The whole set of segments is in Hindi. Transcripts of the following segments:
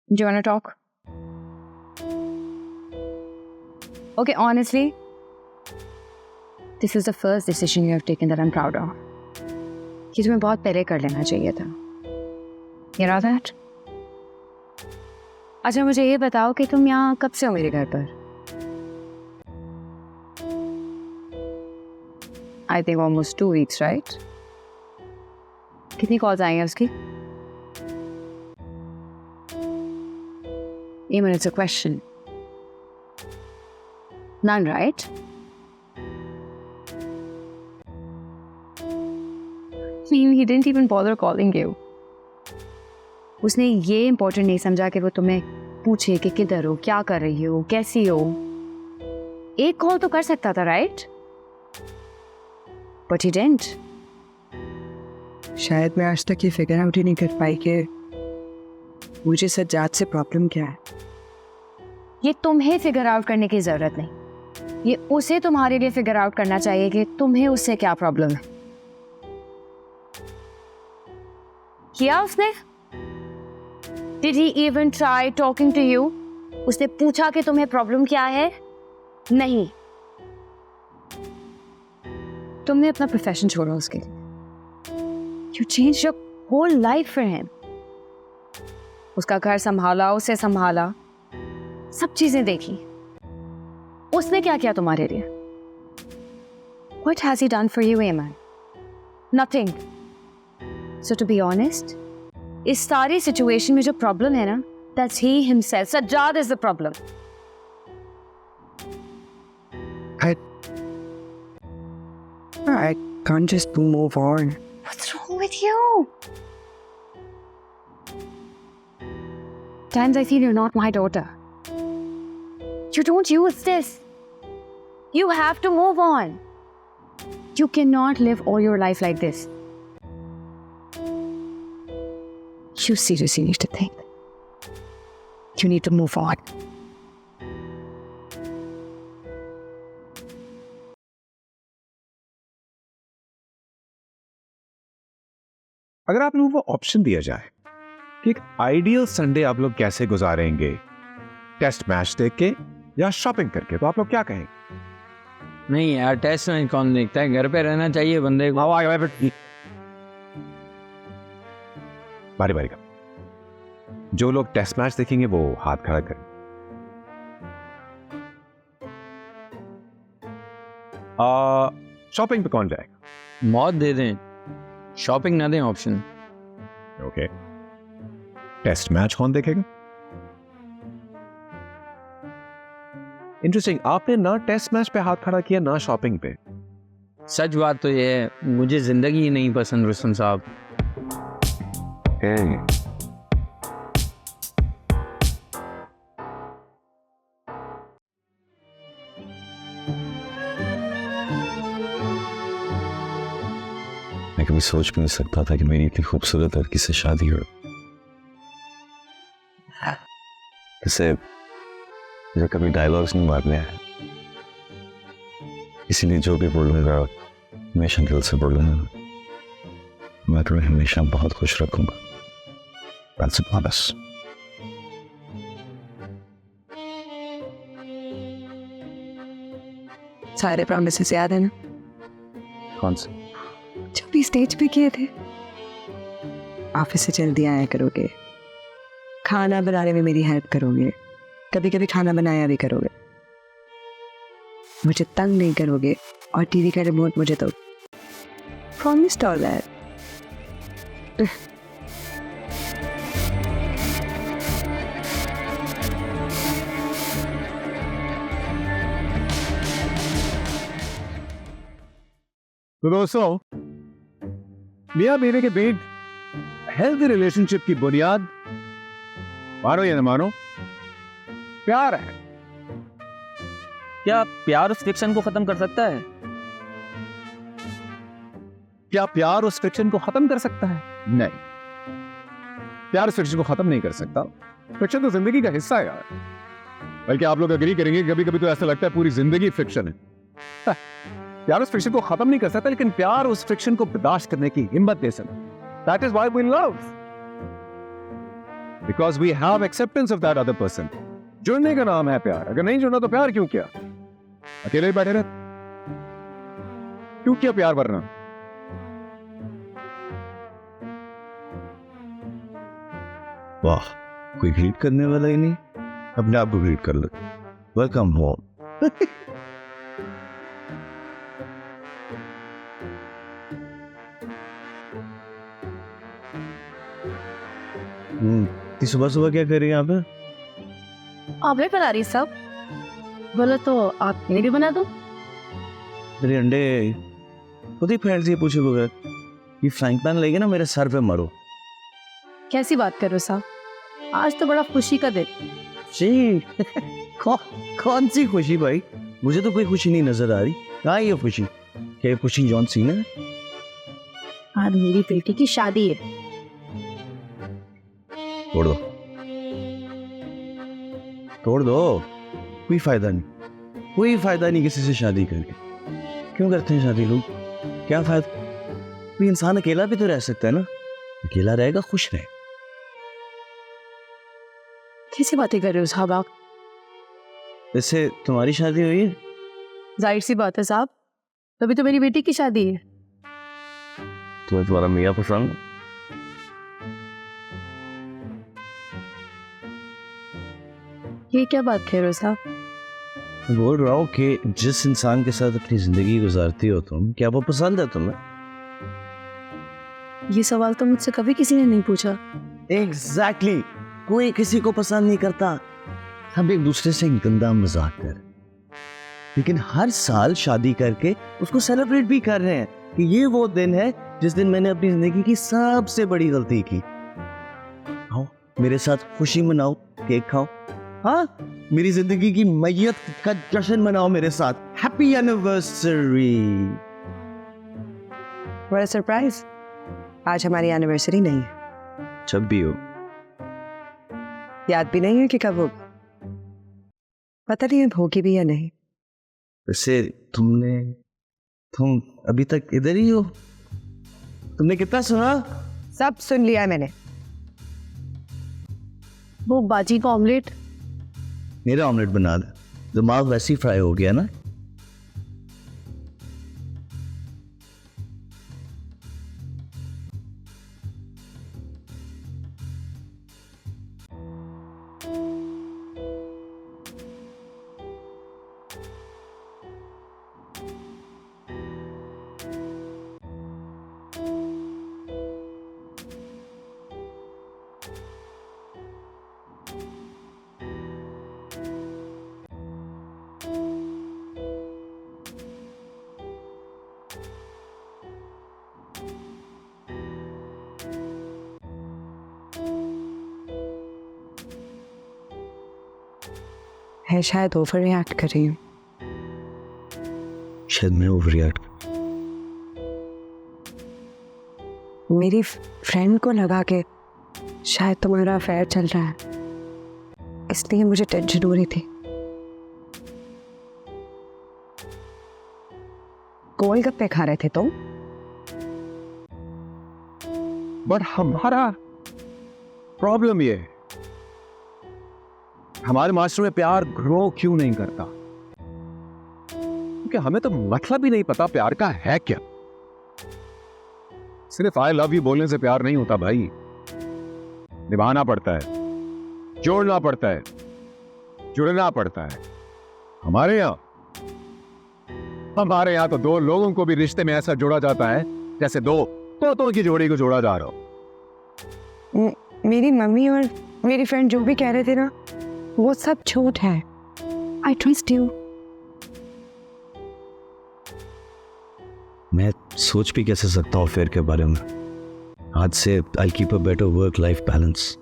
Do you want to talk? Okay, honestly, this is the first decision you have taken that I'm proud of. कि तुम्हें बहुत पहले कर लेना चाहिए था. You know that? अच्छा मुझे ये बताओ कि तुम यहाँ कब से हो मेरे घर पर? I think almost 2 weeks, right? कितनी कॉल्स आई हैं उसकी? Even it's a question. None, right? I mean, he didn't even bother calling you. उसने ये इम्पोर्टेंट नहीं समझा कि वो तुम्हें पूछे कि किधर हो, क्या कर रही हो, कैसी हो. एक कॉल तो कर सकता था, right? But he didn't. शायद मैं आज तक ये फिगर आउट ही नहीं कर पाई कि मुझे सज्जाद से प्रॉब्लम क्या है. ये तुम्हें फिगर आउट करने की जरूरत नहीं. ये उसे तुम्हारे लिए फिगर आउट करना चाहिए कि तुम्हें उससे क्या प्रॉब्लम है. किया उसने? Did he even try talking to you? उसने पूछा कि तुम्हें प्रॉब्लम क्या है? नहीं. तुमने अपना प्रोफेशन छोड़ा उसके लिए. You changed your whole life for him. उसका घर संभाला, उसे संभाला, सब चीजें देखी. उसने क्या किया तुम्हारे लिए? What has he done for you, Ayman? Nothing. So to be honest, इस सारी सिचुएशन में जो प्रॉब्लम है ना, that's he himself. Sajjad is the problem. I can't just move on. What's wrong with you? Times I feel you're not my daughter. You don't use this. You have to move on. You cannot live all your life like this. You seriously need to think. You need to move on. अगर आप लोगों को ऑप्शन दिया जाए कि एक आइडियल संडे आप लोग कैसे गुजारेंगे, टेस्ट मैच देख के या शॉपिंग करके, तो आप लोग क्या कहेंगे? नहीं यार, टेस्ट मैच कौन देखता है, घर पे रहना चाहिए बंदे को. बारी बारी का जो लोग टेस्ट मैच देखेंगे वो हाथ खड़ा करें. शॉपिंग पे कौन जाएगा? मौत दे दें, शॉपिंग ना दें ऑप्शन. ओके. टेस्ट मैच कौन देखेगा? इंटरेस्टिंग, आपने ना टेस्ट मैच पे हाथ खड़ा किया ना शॉपिंग पे. सच बात तो ये है, मुझे जिंदगी ही नहीं पसंद रुस्तम साहब. मैं कभी सोच भी नहीं सकता था कि मेरी इतनी खूबसूरत लड़की से शादी हो. जैसे मुझे कभी डायलॉग्स नहीं मारने हैं, इसीलिए जो भी बोलूंगा हमेशा दिल से बोलूंगा. मैं तुम्हें हमेशा बहुत खुश रखूंगा. That's a promise. सारे प्रॉमिसेस याद है ना? कौन से? जो भी स्टेज पे किए थे. ऑफिस से जल्दी आया करोगे, खाना बनाने में मेरी हेल्प करोगे, कभी कभी खाना बनाया भी करोगे, मुझे तंग नहीं करोगे और टीवी का रिमोट मुझे दो. Promised all that. तो दोस्तों, मियां बीवी के बीच हेल्दी रिलेशनशिप की बुनियाद, मानो या न मानो, प्यार है. क्या प्यार उस फ्रिक्शन को खत्म कर सकता है? क्या प्यार उस फ्रिक्शन को खत्म कर सकता है? नहीं, प्यार उस फ्रिक्शन को खत्म नहीं कर सकता. फ्रिक्शन तो जिंदगी का हिस्सा है यार. बल्कि आप लोग एग्री करेंगे, कभी कभी तो ऐसा लगता है पूरी जिंदगी फ्रिक्शन है. प्यार उस फ्रिक्शन को खत्म नहीं कर सकता, लेकिन प्यार उस फ्रिक्शन को बर्दाश्त करने की हिम्मत दे सकता. That is why we love. Because we have acceptance of that other person. जुड़ने का नाम है प्यार। अगर नहीं जुड़ना तो प्यार क्यों किया? अकेले ही बैठे रहे क्यों किया प्यार? वरना वाह, कोई ग्रीट करने वाला ही नहीं, अपने आप को ग्रीट कर लो। Welcome home. सुबह सुबह क्या कर रही है यहाँ पे? ऑमलेट बना रही सब। बोलो तो आप मेरे भी बना दो। मेरे अंडे खुद ही फैल से पूछे बगैर ये फ्राइंग पैन लेके ना मेरे सर पे मारो। कैसी बात कर रहे हो साहब? आज तो बड़ा खुशी का दिन। जी कौन सी खुशी भाई? मुझे तो कोई खुशी नहीं नजर आ रही। कहाँ है ये खुशी? क्या ये खुशी जॉन सीना है? आज मेरी बेटी की शादी है। तोड़ दो, तोड़ दो। कोई फायदा नहीं, कोई फायदा नहीं किसी से शादी करके। क्यों करते हैं शादी लोग? क्या फायदा? कोई इंसान अकेला भी तो रह सकता है ना। अकेला रहेगा, खुश रहे। कैसी बातें कर रहे हो साहब आप? वैसे तुम्हारी शादी हुई है? जाहिर सी बात है साहब, तभी तो मेरी बेटी की शादी है। तुम्हें तुम्हारा मियाँ पसंद? ये क्या बात कह रहे हो साहब? बोल रहा हूँ कि जिस इंसान के साथ अपनी जिंदगी गुजारती हो तुम, क्या वो पसंद है तुम्हें? ये सवाल तो मुझसे कभी किसी ने नहीं पूछा। एग्जैक्टली कोई किसी को पसंद नहीं करता। हम एक दूसरे से गंदा मजाक कर, लेकिन हर साल शादी करके उसको सेलिब्रेट भी कर रहे हैं कि ये वो दिन है जिस दिन मैंने अपनी जिंदगी की सबसे बड़ी गलती की। आओ मेरे साथ खुशी मनाओ, केक खाओ। हाँ, मेरी जिंदगी की मैयत का जश्न मनाओ मेरे साथ। Happy anniversary. बड़ा सरप्राइज, आज हमारी एनिवर्सरी नहीं है। जब भी हो। याद भी नहीं है कि कब होगी। पता नहीं अब होगी भी या नहीं। वैसे तुम अभी तक इधर ही हो? तुमने कितना सुना? सब सुन लिया है मैंने। वो बाजी का ऑमलेट। मेरा ऑमलेट बना दे, दिमाग वैसे ही फ्राई हो गया ना। है शायद ओवर रिएक्ट कर रही हूँ। शायद मैं ओवर रिएक्ट। मेरी फ्रेंड को लगा के शायद तुम्हारा अफेयर चल रहा है, इसलिए मुझे टेंशन हो रही थी। गोलगप्पे खा रहे थे तुम? बट हमारा प्रॉब्लम ये है, हमारे मास्टर में प्यार ग्रो क्यों नहीं करता? क्योंकि हमें तो मतलब ही नहीं पता प्यार का है क्या। सिर्फ आई लव यू बोलने से प्यार नहीं होता भाई, निभाना पड़ता है, जोड़ना पड़ता है, जुड़ना पड़ता है। हमारे यहां तो दो लोगों को भी रिश्ते में ऐसा जोड़ा जाता है जैसे दो तोतों की जोड़ी को जोड़ा जा रहा हो। मेरी मम्मी और मेरी फ्रेंड जो भी कह रहे थे ना, वो सब झूठ है। I trust you. मैं सोच भी कैसे सकता हूँ अफेयर के बारे में। आज से I keep a better work life balance.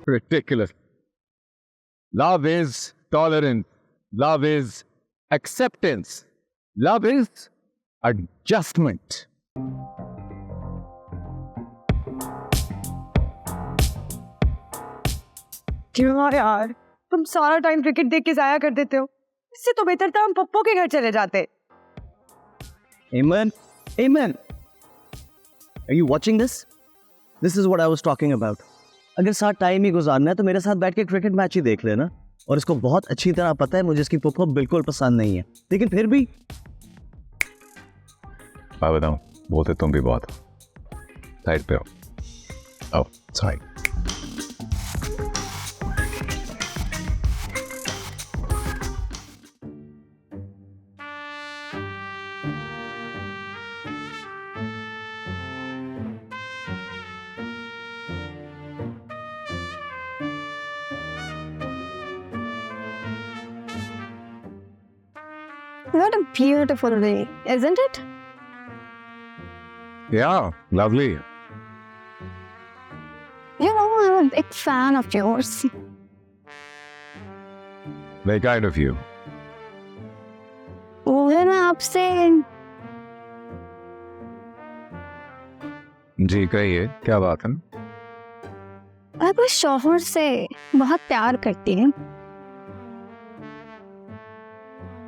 Ridiculous. Love is tolerance. Love is acceptance. Love is adjustment. क्यों यार, तुम सारा टाइम क्रिकेट देख के जाया कर देते हो। इससे तो बेहतर था हम पप्पू के घर चले जाते। इमन Hey man, are you watching this? This is what I was talking about. अगर साथ टाइम ही गुजारना है तो मेरे साथ बैठ के क्रिकेट मैच ही देख लेना। और इसको बहुत अच्छी तरह पता है मुझे इसकी पुप्पो बिल्कुल पसंद नहीं है, लेकिन फिर भी मैं बताऊं, बोलते तुम भी बहुत साइड पे हो। आओ side. What a beautiful day, isn't it? Yeah, lovely. You know, I'm a big fan of yours. Very kind of you. मुझे ना आपसे जी कहिए, क्या बात है? मैं अपने शौहर से बहुत प्यार करती हूँ।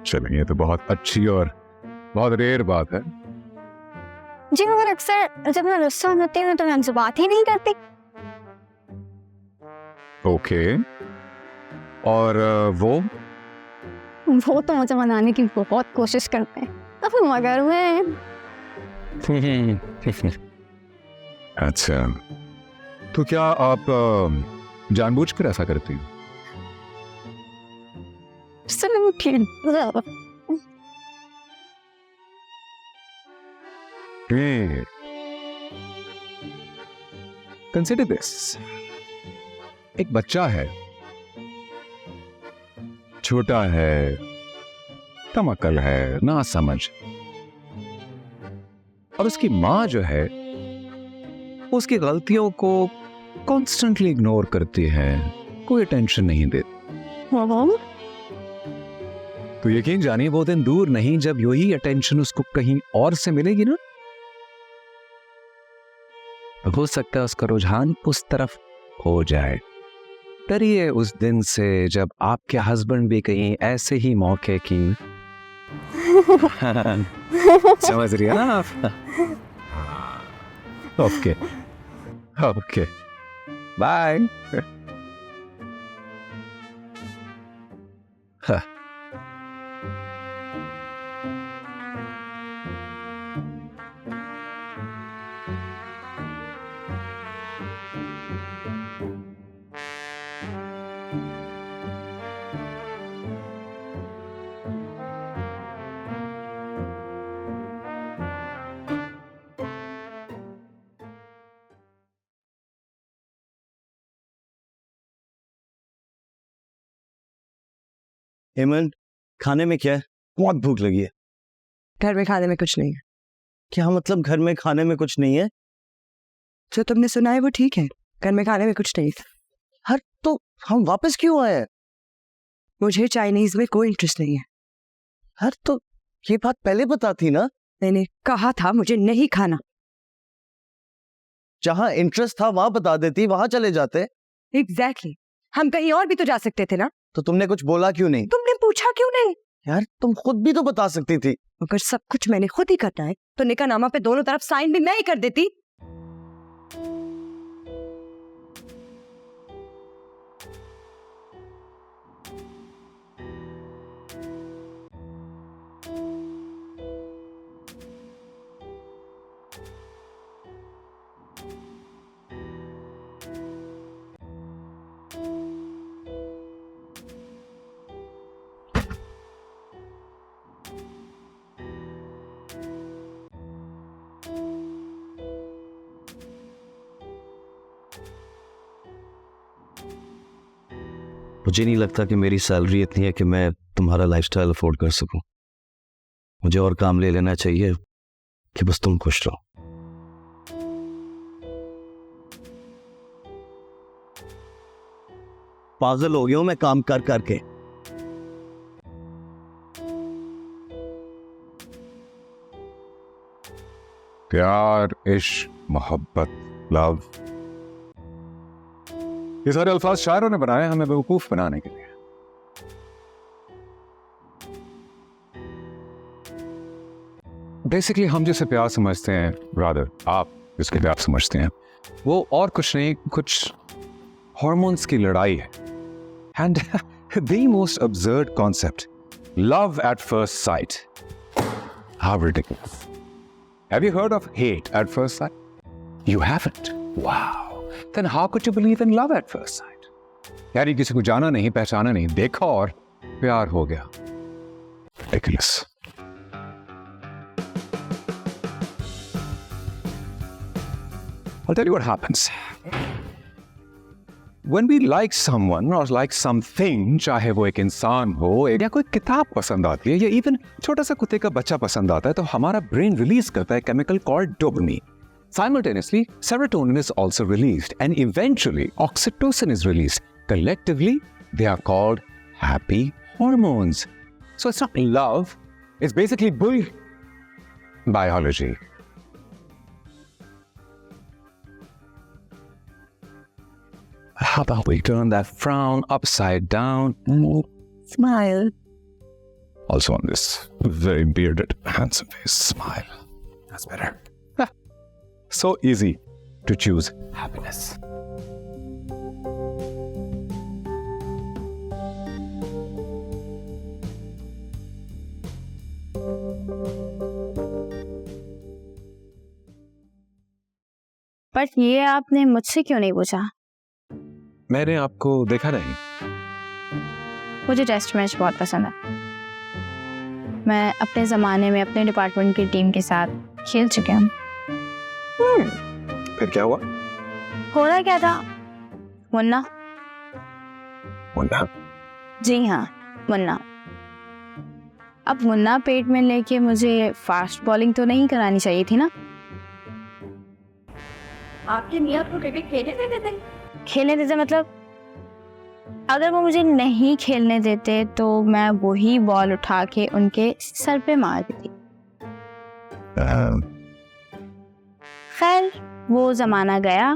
चलिए, ये तो बहुत अच्छी और बहुत रेयर बात है। जी मगर अक्सर जब मैं गुस्सा होती हूँ तो मैं उनसे बात ही नहीं करती। ओके। और वो तो मुझे मनाने की बहुत कोशिश करते हैं, अब मगर मैं अच्छा, तो क्या आप जानबूझकर ऐसा करती हैं? कंसिडर दिस, एक बच्चा है, छोटा है, कम अकल है, ना समझ, और उसकी माँ जो है उसकी गलतियों को कॉन्स्टेंटली इग्नोर करती है, कोई अटेंशन नहीं देती। तो यकीन जानिए वो दिन दूर नहीं जब यही अटेंशन उसको कहीं और से मिलेगी ना, हो सकता है उसका रुझान उस तरफ हो जाए। डरिए उस दिन से जब आपके हस्बैंड भी कहीं ऐसे ही मौके की समझ रही है ना आप? Okay okay, bye. हेमंत, खाने में क्या है? बहुत भूख लगी है। घर में खाने में कुछ नहीं है। क्या मतलब घर में खाने में कुछ नहीं है? जो तुमने सुना है वो ठीक है, घर में खाने में कुछ नहीं है। हर तो हम वापस क्यों आए? मुझे चाइनीज में कोई इंटरेस्ट नहीं है। हर तो ये बात पहले बता थी ना। मैंने कहा था मुझे नहीं खाना। जहां इंटरेस्ट था वहां बता देती, वहां चले जाते। एग्जैक्टली, हम कहीं और भी तो जा सकते थे ना। तो तुमने कुछ बोला क्यों नहीं? तुमने पूछा क्यों नहीं? यार तुम खुद भी तो बता सकती थी। अगर सब कुछ मैंने खुद ही करना है तो निकाहनामा पे दोनों तरफ साइन भी मैं ही कर देती। मुझे नहीं लगता कि मेरी सैलरी इतनी है कि मैं तुम्हारा लाइफस्टाइल अफोर्ड कर सकूं। मुझे और काम ले लेना चाहिए कि बस तुम खुश रहो। पागल हो गया हूं मैं काम कर करके। प्यार, इश्क, मोहब्बत, लव, ये सारे अल्फाज शायरों ने बनाए हमें बेवकूफ बनाने के लिए। बेसिकली हम जैसे प्यार समझते हैं, रादर आप जिसके प्यार समझते हैं, वो और कुछ नहीं, कुछ हॉर्मोन्स की लड़ाई है. And the most absurd concept, love at first sight. How ridiculous. Have you heard of hate at first sight? You haven't. Wow. Then how could you believe in love at first sight? यानी किसी को जाना नहीं, पहचाना नहीं, देखा और प्यार हो गया. Ridiculous. I'll tell you what happens. When we like someone or like something, चाहे वो एक इंसान हो या कोई किताब पसंद आती है या इवन छोटा सा कुत्ते का बच्चा पसंद आता है, तो हमारा ब्रेन रिलीज करता है chemical called dopamine. Simultaneously, serotonin is also released and eventually oxytocin is released. Collectively, they are called happy hormones. So it's not love, it's basically biology. How about we turn that frown upside down and smile? Also on this very bearded, handsome face, smile. That's better. So easy to choose happiness. But ये आपने मुझसे क्यों नहीं पूछा? मैंने आपको देखा नहीं. मुझे टेस्ट मैच बहुत पसंद है. मैं अपने ज़माने में अपने डिपार्टमेंट की टीम के साथ खेल चुके हूँ. फिर क्या हुआ? होना क्या था? मुन्ना. मुन्ना? जी हाँ, मुन्ना. अब मुन्ना पेट में लेके मुझे फास्ट बॉलिंग तो नहीं करानी चाहिए थी ना. आपके मियां को क्रिकेट खेलने देते थे? खेलने देते मतलब अगर वो मुझे नहीं खेलने देते तो मैं वही बॉल उठा के उनके सर पे मार देती. खैर वो जमाना गया.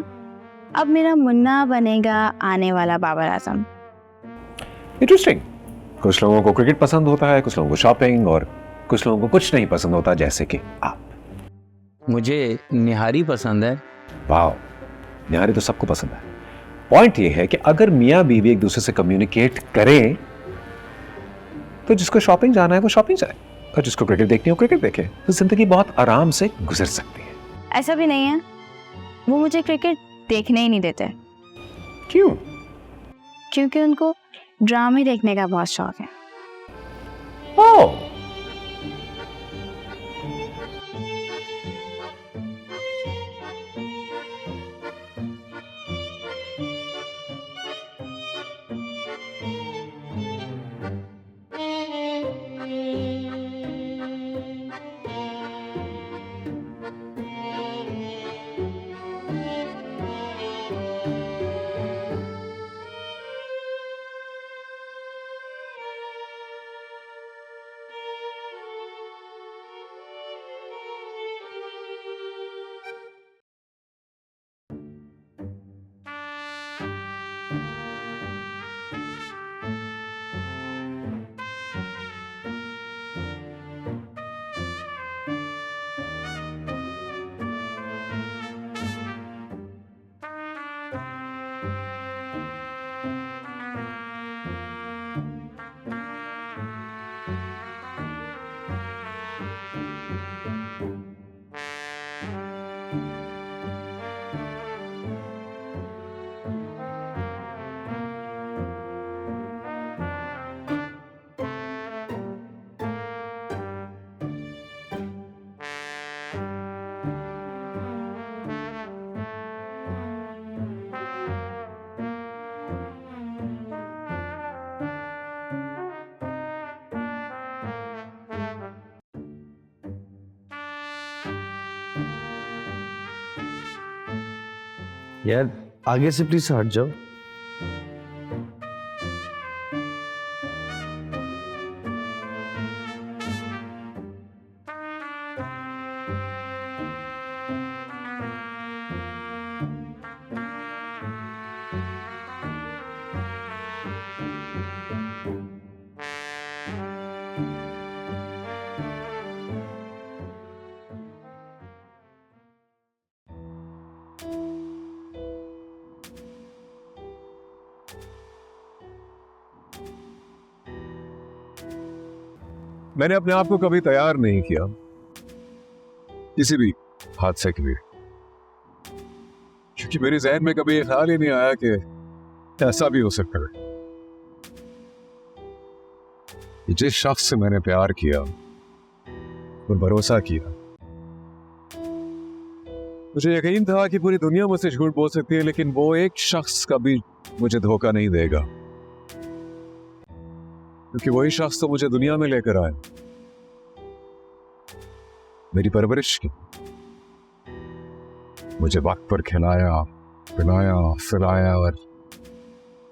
अब मेरा मुन्ना बनेगा आने वाला बाबर आजम. इंटरेस्टिंग. कुछ लोगों को क्रिकेट पसंद होता है, कुछ लोगों को शॉपिंग, और कुछ लोगों को कुछ नहीं पसंद होता, जैसे कि आप. मुझे निहारी पसंद है. वाह, निहारी तो सबको पसंद है. पॉइंट ये है कि अगर मियाँ बीवी एक दूसरे से कम्युनिकेट करें तो जिसको शॉपिंग जाना है वो शॉपिंग जाए, और जिसको क्रिकेट देखनी हो क्रिकेट देखे, तो जिंदगी बहुत आराम से गुजर सकती है. ऐसा भी नहीं है, वो मुझे क्रिकेट देखने ही नहीं देते. क्यों? क्योंकि उनको ड्रामे देखने का बहुत शौक है. ओह, यार आगे से प्लीज हट जाओ. मैंने अपने आप को कभी तैयार नहीं किया किसी भी हादसे के लिए, क्योंकि मेरे जहन में कभी ये ख्याल ही नहीं आया कि ऐसा भी हो सकता है। जिस शख्स से मैंने प्यार किया और भरोसा किया, मुझे यकीन था कि पूरी दुनिया मुझसे झूठ बोल सकती है, लेकिन वो एक शख्स कभी मुझे धोखा नहीं देगा, क्योंकि वही शख्स तो मुझे दुनिया में लेकर आया, मेरी परवरिश की, मुझे वक्त पर खिलाया, पिलाया, फिलाया और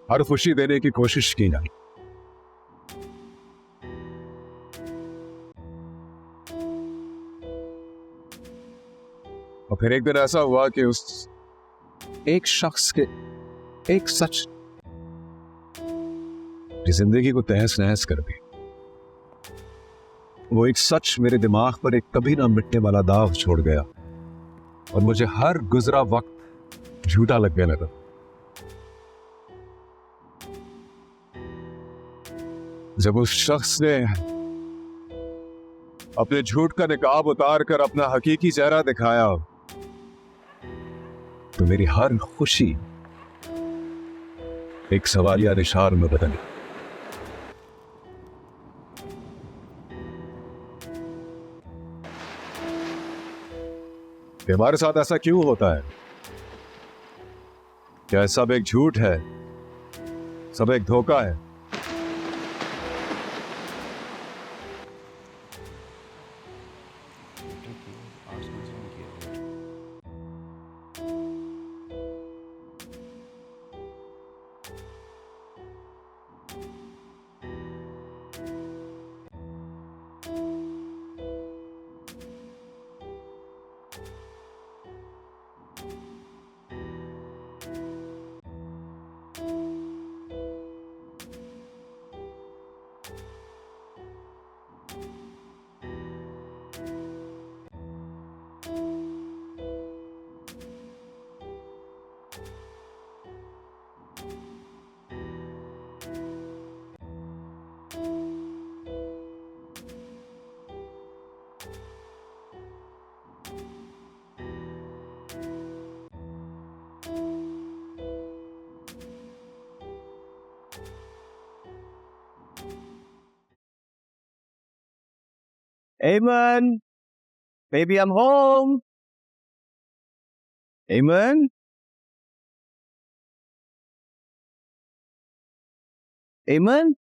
हर खुशी देने की कोशिश की ना। और फिर एक दिन ऐसा हुआ कि उस एक शख्स के एक सच जिंदगी को तहस नहस कर दी। वो एक सच मेरे दिमाग पर एक कभी ना मिटने वाला दाग छोड़ गया और मुझे हर गुजरा वक्त झूठा लगने लगा। जब उस शख्स ने अपने झूठ का निकाब उतार कर अपना हकीकी चेहरा दिखाया, तो मेरी हर खुशी एक सवालिया निशान में बदली। हमारे साथ ऐसा क्यों होता है? क्या सब एक झूठ है? सब एक धोखा है? Amen. Baby, I'm home. Amen. Amen.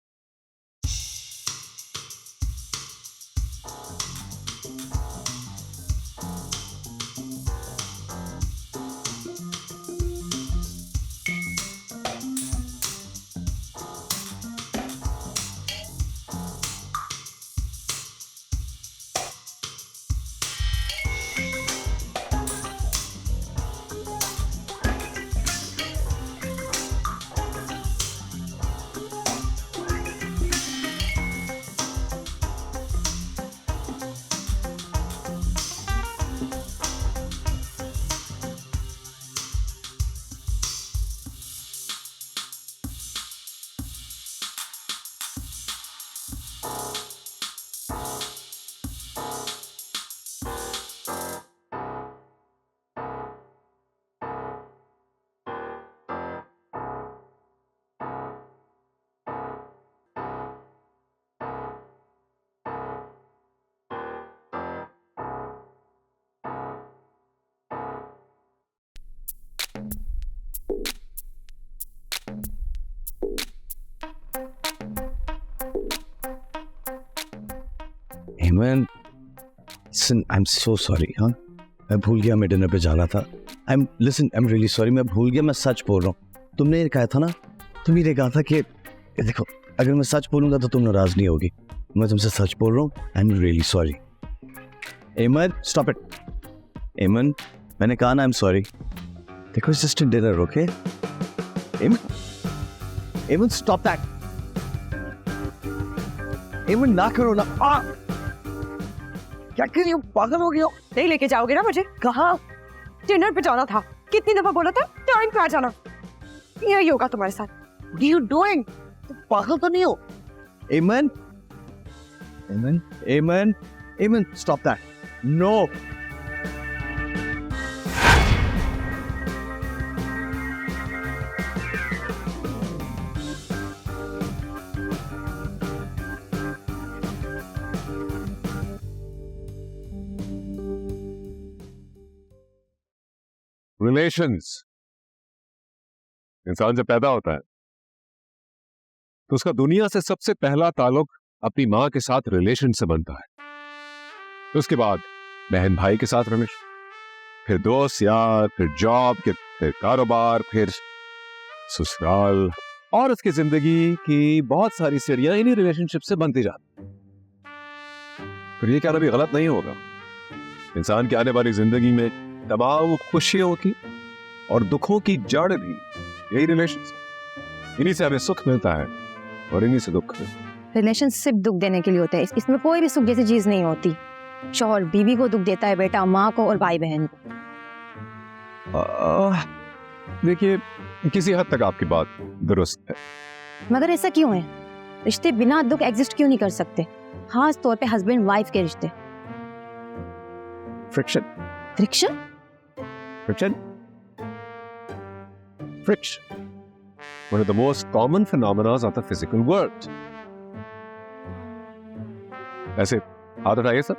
Amen. Listen, I'm so sorry, हाँ? मैं भूल गया मैं डिनर पे जाना था. I'm really sorry. मैं भूल गया, मैं सच बोल रहा हूँ. तुमने ये कहा था ना, तुमने ये कहा था कि देखो, अगर मैं सच बोलूँगा तो तुम नाराज नहीं होगी. मैं तुमसे सच बोल रहा हूँ. I'm really sorry. Amen, stop it. Amen, मैंने कहा ना I'm sorry. देखो, it's just a dinner, okay? Amen, stop that. Amen, ना करो ना. क्या कर रही हो? पागल हो गई हो? नहीं लेके जाओगे ना मुझे? कहाँ? डिनर पे जाना था. कितनी दफा बोला था टाइम पे आ जाना. यही होगा तुम्हारे साथ. What are you doing? तुम पागल तो नहीं हो? Amen, Amen, stop that. No. Relations इंसान जब पैदा होता है तो उसका दुनिया से सबसे पहला ताल्लुक अपनी मां के साथ रिलेशन से बनता है। तो उसके बाद बहन भाई के साथ रिलेशन, फिर दोस्त यार, फिर जॉब, फिर कारोबार, फिर ससुराल, और उसकी जिंदगी की बहुत सारी सीढ़ियां इन्हीं रिलेशनशिप से बनती जाती। फिर ये कहना भी गलत नहीं होगा, इंसान की आने वाली जिंदगी में तमाम खुशियों की और दुखों की जड़ भी यही रिलेशन, इन्हीं से हमें सुख मिलता है और इन्हीं से दुख। रिलेशन सिर्फ दुख देने के लिए होता है, इसमें कोई भी सुख जैसी चीज नहीं होती। शौहर बीवी को दुख देता है, बेटा माँ को, और भाई बहन को। देखिए, किसी हद तक आपकी बात दुरुस्त है, मगर ऐसा क्यों है? रिश्ते बिना दुख एग्जिस्ट क्यों नहीं कर सकते, खास तौर पे हस्बैंड वाइफ के रिश्ते? Friction friction friction friction, one of the most common phenomena of the physical world. ऐसे हाथ उठाइए सर।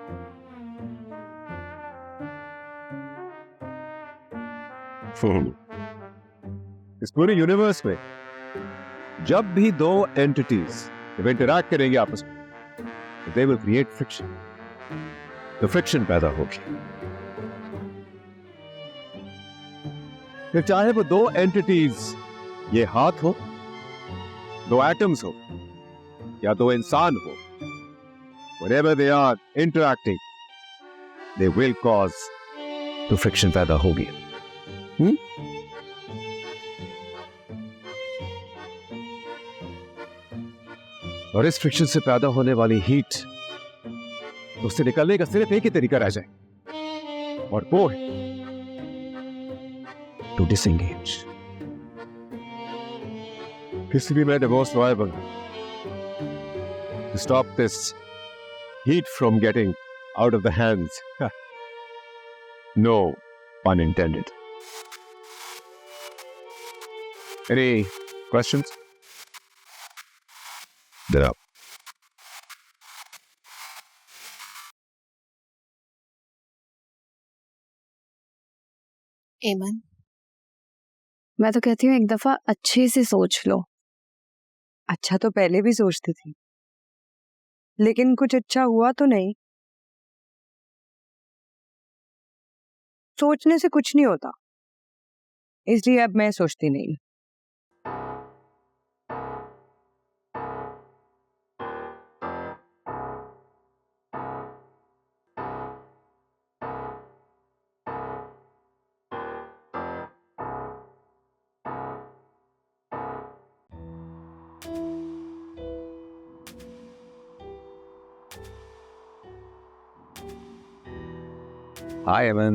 इस पूरे यूनिवर्स में जब भी दो एंटिटीज जब इंटरैक्ट करेंगे आपस में, they will create friction. तो फ्रिक्शन पैदा होगी। फिर चाहे वो दो एंटिटीज, ये हाथ हो, दो एटम्स हो, या दो इंसान हो, whenever they are interacting, they will cause तो फ्रिक्शन पैदा होगी। और इस फ्रिक्शन से पैदा होने वाली हीट, उससे निकलने का सिर्फ एक ही तरीका रह जाए, और वो है to disengage. किसी भी method most viable to stop this heat from getting out of the hands. No pun intended. Any questions? They're up. एमन, मैं तो कहती हूँ एक दफा अच्छे से सोच लो। अच्छा तो पहले भी सोचती थी, लेकिन कुछ अच्छा हुआ तो नहीं। सोचने से कुछ नहीं होता, इसलिए अब मैं सोचती नहीं। Hi, Eman.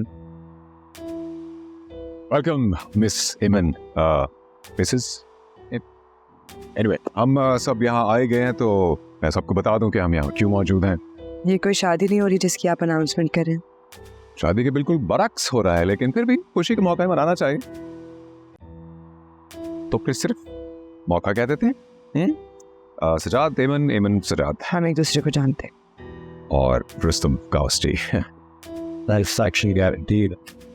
Welcome, Miss Eman. Mrs. Anyway, हम सब यहाँ आए गए हैं, तो मैं सबको बता दूं कि हम यहाँ क्यों मौजूद हैं। ये कोई शादी नहीं हो रही जिसकी आप अनाउंसमेंट करें। शादी के बिल्कुल बरक्स हो रहा है, लेकिन फिर भी खुशी के मौका मनाना चाहिए। तो फिर सिर्फ मौका कह देते हैं। सजाद एमन, एमन सजाद। हम एक दूसरे को जानते। और रुस्तम काउस्टी। That's actually guaranteed.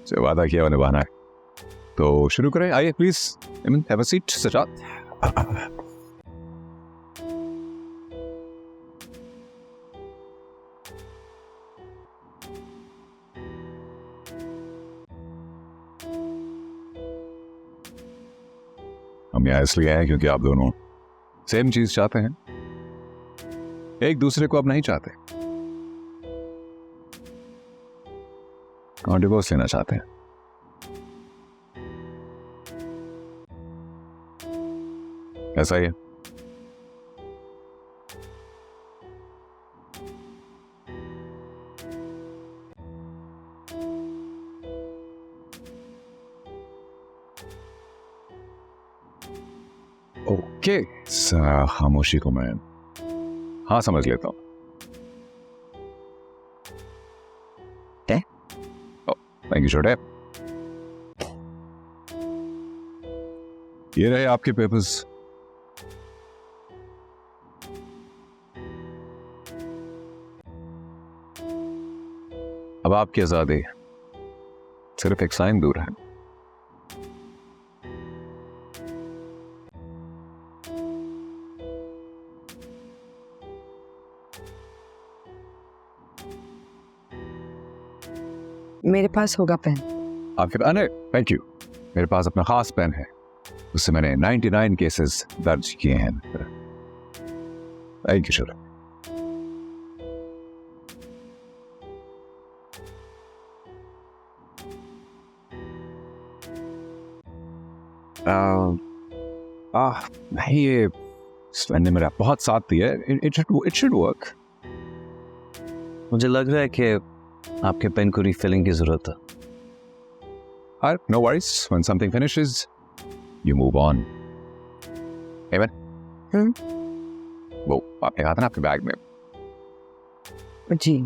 जो वादा किया उन्हें निभाना है। तो शुरू करें, आइए प्लीज। एमन, हैव अ सीट। सजाद। हम यहाँ इसलिए आए क्योंकि आप दोनों सेम चीज चाहते हैं, एक दूसरे को अब नहीं चाहते और डिवोर्स लेना चाहते हैं। ऐसा ही है। ओके, खामोशी को मैं हाँ समझ लेता हूं। थैंक यू छोटे। ये रहे आपके पेपर्स। अब आपकी आजादी सिर्फ एक साइन दूर है। मेरे पास होगा पेन। आपके पास? अरे थैंक यू। मेरे पास अपना खास पेन है, उससे मैंने 99 केसेस दर्ज किए हैं। थैंक यू छोटे। नहीं, ये पेन ने मेरा बहुत साथ दिया है। It should work. मुझे लग रहा है कि आपके पेन को रिफिलिंग की जरूरत है। No worries. When something finishes, you move on. Amen. वो आपने कहा था ना आपके बैग में। जी।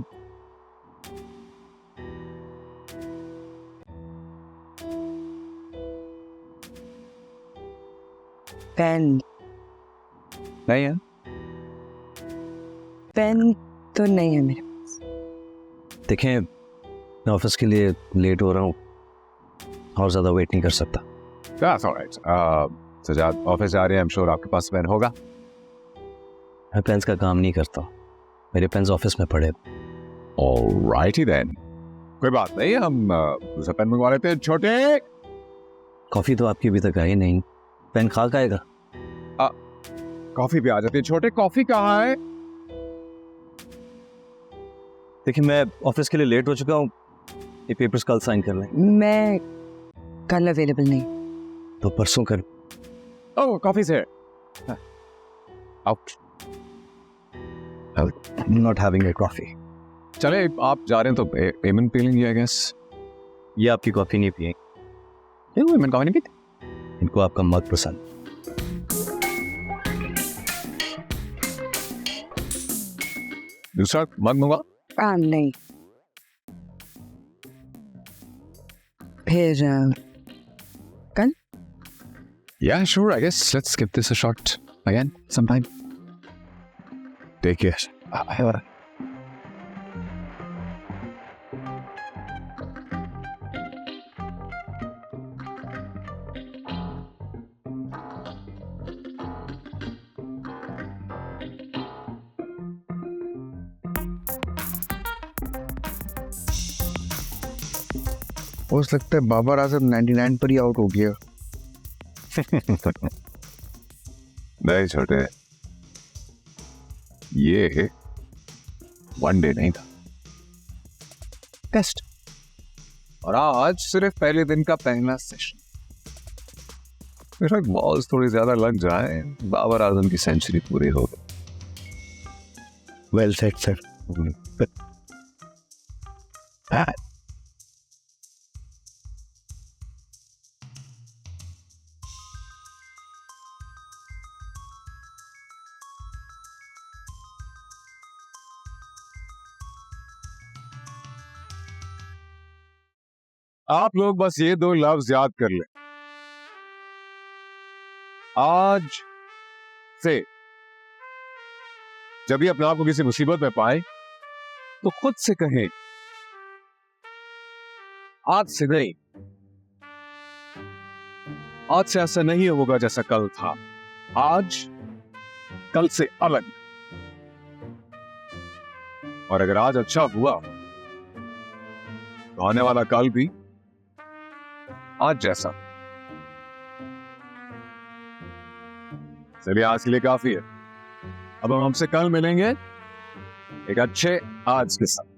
पेन नहीं है? पेन तो नहीं है मेरे। देखें, मैं ऑफिस के लिए लेट हो रहा हूँ और ज़्यादा वेट नहीं कर सकता। That's all right. Sajjad office जा रहे हैं, I'm sure आपके पास पेन होगा। मैं पेन्स का काम नहीं करता, मेरे पेन्स ऑफिस में पड़े। All righty then. कोई बात नहीं, हम दूसरा पेन मंगवा लेते हैं। छोटे, कॉफ़ी तो आपकी अभी तक आई नहीं, पेन खा का आएगा। कॉफी भी आ जाती है। छोटे, कॉफी कहाँ है? देखिए, मैं ऑफिस के लिए लेट हो चुका हूँ, ये पेपर्स कल साइन कर लें। मैं कल अवेलेबल नहीं। तो परसों कर। ओह, कॉफी से out. Not having a coffee. चले, आप जा रहे हैं तो पेमेंट पी लेंगे आई गेस। ये आपकी कॉफी नहीं पिए, पेमेंट कॉफी नहीं पीते? इनको आपका मग पसंद। दूसरा मग मंगवा। नहीं। फिर कल? Yeah, sure, I guess. Let's give this a shot again sometime. Take care. हो सकता है बाबर आजम 99 पर ही आउट हो गया। नहीं छोटे, ये वनडे नहीं था, टेस्ट। और आज सिर्फ पहले दिन का पहला सेशन। मेरा बॉल्स थोड़ी ज्यादा लग जाए, बाबर आजम की सेंचुरी पूरी हो गई। Well set sir. आप लोग बस ये दो लफ्ज याद कर लें। आज से जब भी अपने आप को किसी मुसीबत में पाए तो खुद से कहें, आज से नहीं, आज से ऐसा नहीं होगा जैसा कल था, आज कल से अलग। और अगर आज अच्छा हुआ तो आने वाला कल भी आज जैसा। चलिए, आज के लिए काफी है। अब हम हमसे कल मिलेंगे एक अच्छे आज के साथ।